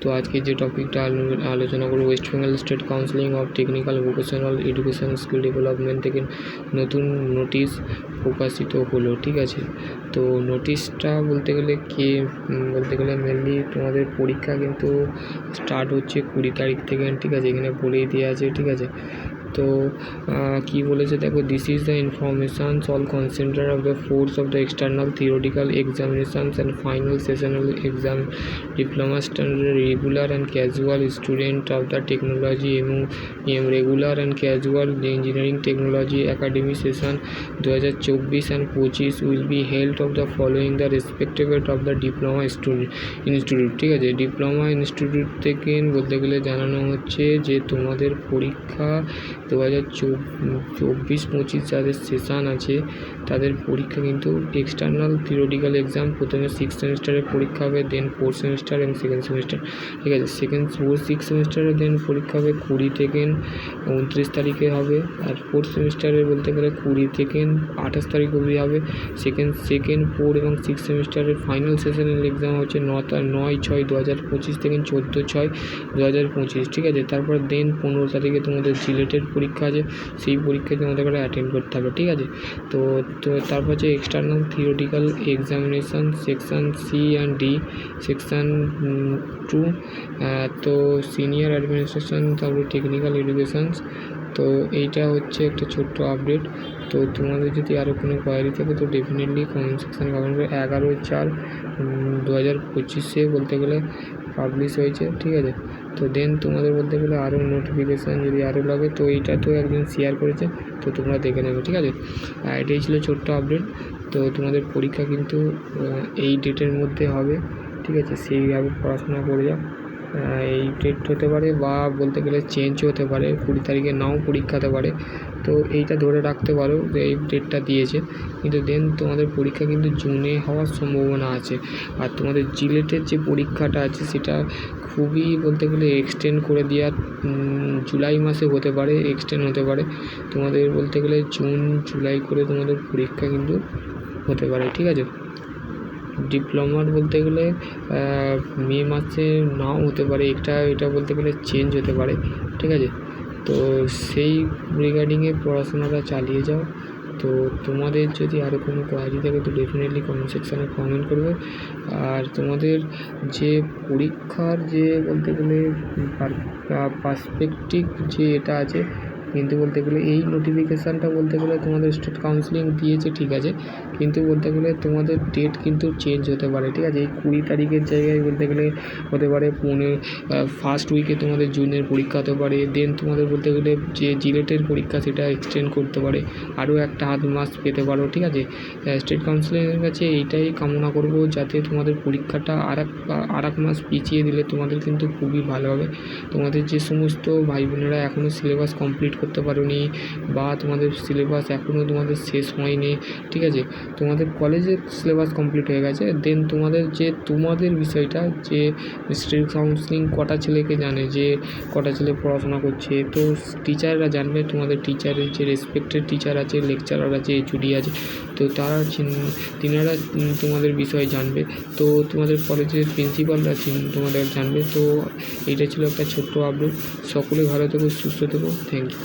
তো আজকে যে টপিকটা আলোচনা করবো, West Bengal state counselling of technical vocational education skill development থেকে নতুন নোটিশ প্রকাশিত হলো। ঠিক আছে, তো নোটিশটা বলতে গেলে মেনলি তোমাদের পরীক্ষা কিন্তু স্টার্ট হচ্ছে 20 তারিখ থেকে। ঠিক আছে, এখানে বলেই দেওয়া আছে। ঠিক আছে, তো কি বলেছে দেখো, this is the information all concentrate of the force of the external theoretical examinations and final sessional exam diploma standard regular and casual student of the technology এবং regular and casual engineering technology academy session 2024 and 25 will be held of the following the respective of the diploma institute. ঠিক আছে, diploma institute থেকে বলতে গেলে জানানো হচ্ছে যে তোমাদের পরীক্ষা 2024-25 যাদের সেশান আছে তাদের পরীক্ষা কিন্তু এক্সটার্নাল থিওরিটিক্যাল এক্সাম প্রথমে 6 সেমিস্টারের পরীক্ষা হবে, দেন 4 সেমিস্টার এবং 2nd সেমিস্টার। ঠিক আছে, 6 সেমিস্টারের দেন পরীক্ষা হবে 20 থেকে 29 তারিখে হবে, আর 4th সেমিস্টারের বলতে গেলে 20 থেকে 28 তারিখ অবধি হবে। সেকেন্ড 4 এবং 6 সেমিস্টারের ফাইনাল সেশনের এক্সাম হচ্ছে 9/6/2025 থেকে 14/6/2025। ঠিক আছে, তারপর দেন 15 তারিখে তোমাদের জিলেটের পরীক্ষা আছে, সেই পরীক্ষায় তোমাদের করে অ্যাটেন্ড করতে হবে। ঠিক আছে, তো তারপর হচ্ছে external theoretical examination section C and D, section 2 তো সিনিয়র অ্যাডমিনিস্ট্রেশন, তারপরে টেকনিক্যাল এডুকেশানস। তো এইটা হচ্ছে একটা ছোট্ট আপডেট। তো তোমাদের যদি আরও কোনো কোয়ারি থাকে তো ডেফিনেটলি কমেন্ট সেকশানে কমেন্ট করে। 11/4/2025 বলতে গেলে পাবলিশ হয়েছে। ঠিক আছে, তো দেন তোমাদের বলতে গেলে আরও নোটিফিকেশান যদি আরও লাগে তো এইটা তো একজন শেয়ার করেছে, তো তোমরা দেখে নেবে। ঠিক আছে, এটাই ছিল ছোট্ট আপডেট। তো তোমাদের পরীক্ষা কিন্তু এই ডেটের মধ্যে হবে। ঠিক আছে, সেইভাবে পড়াশোনা করে যাও। এই ডেট হতে পারে বা বলতে গেলে চেঞ্জও হতে পারে, 20 তারিখে নাও পরীক্ষা হতে পারে। তো এইটা ধরে রাখতে পারো যে এই ডেটটা দিয়েছে, কিন্তু দেন তোমাদের পরীক্ষা কিন্তু জুনে হওয়ার সম্ভাবনা আছে। আর তোমাদের জিলেটের যে পরীক্ষাটা আছে সেটা খুবই বলতে গেলে এক্সটেন্ড করে দেওয়ার, জুলাই মাসে হতে পারে, এক্সটেন্ড হতে পারে। তোমাদের বলতে গেলে জুন জুলাই করে তোমাদের পরীক্ষা কিন্তু হতে পারে। ঠিক আছে, ডিপ্লোমার বলতে গেলে মে মাসে নাও হতে পারে, এটা বলতে গেলে চেঞ্জ হতে পারে। ঠিক আছে, তো সেই রিগার্ডিংয়ে পড়াশোনাটা চালিয়ে যাও। তো তোমাদের যদি আরও কোনো কোয়ারি থাকে তো ডেফিনেটলি কমেন্ট সেকশানে কমেন্ট করবে। আর তোমাদের যে পরীক্ষার যে বলতে গেলে পার্সপেক্টিভ যে এটা আছে, কিন্তু বলতে গেলে এই নোটিফিকেশানটা বলতে গেলে তোমাদের স্টেট কাউন্সিলিং দিয়েছে। ঠিক আছে, কিন্তু বলতে গেলে তোমাদের ডেট কিন্তু চেঞ্জ হতে পারে। ঠিক আছে, এই 20 তারিখের জায়গায় বলতে গেলে হতে পারে ফার্স্ট উইকে তোমাদের জুনের পরীক্ষা হতে পারে। দেন তোমাদের বলতে গেলে যে জিলেটের পরীক্ষা সেটা এক্সটেন্ড করতে পারে, আরও একটা আধ মাস পেতে পারো। ঠিক আছে, স্টেট কাউন্সিলিংয়ের কাছে এইটাই কামনা করব যাতে তোমাদের পরীক্ষাটা আর এক মাস পিছিয়ে দিলে তোমাদের কিন্তু খুবই ভালো হবে। তোমাদের যে সমস্ত ভাই বোনেরা এখনও সিলেবাস কমপ্লিট করতে পারোনি বা তোমাদের সিলেবাস এখনও তোমাদের শেষ হয়নি, ঠিক আছে, তোমাদের কলেজের সিলেবাস কমপ্লিট হয়ে গেছে, দেন তোমাদের বিষয়টা যে স্টেট কাউন্সিলিং কটা ছেলেকে জানে, যে কটা ছেলে পড়াশোনা করছে, তো টিচাররা জানবে, তোমাদের টিচারের যে রেসপেক্টেড টিচার আছে, লেকচারার আছে, এইচওডি আছে, তো তিনারা তোমাদের বিষয় জানবে। তো তোমাদের কলেজের প্রিন্সিপালরা তোমাদের জানবে। তো এইটা ছিল একটা ছোট্ট আপডেট। সকলে ভালো থেকো, সুস্থ থেকো। Thank you.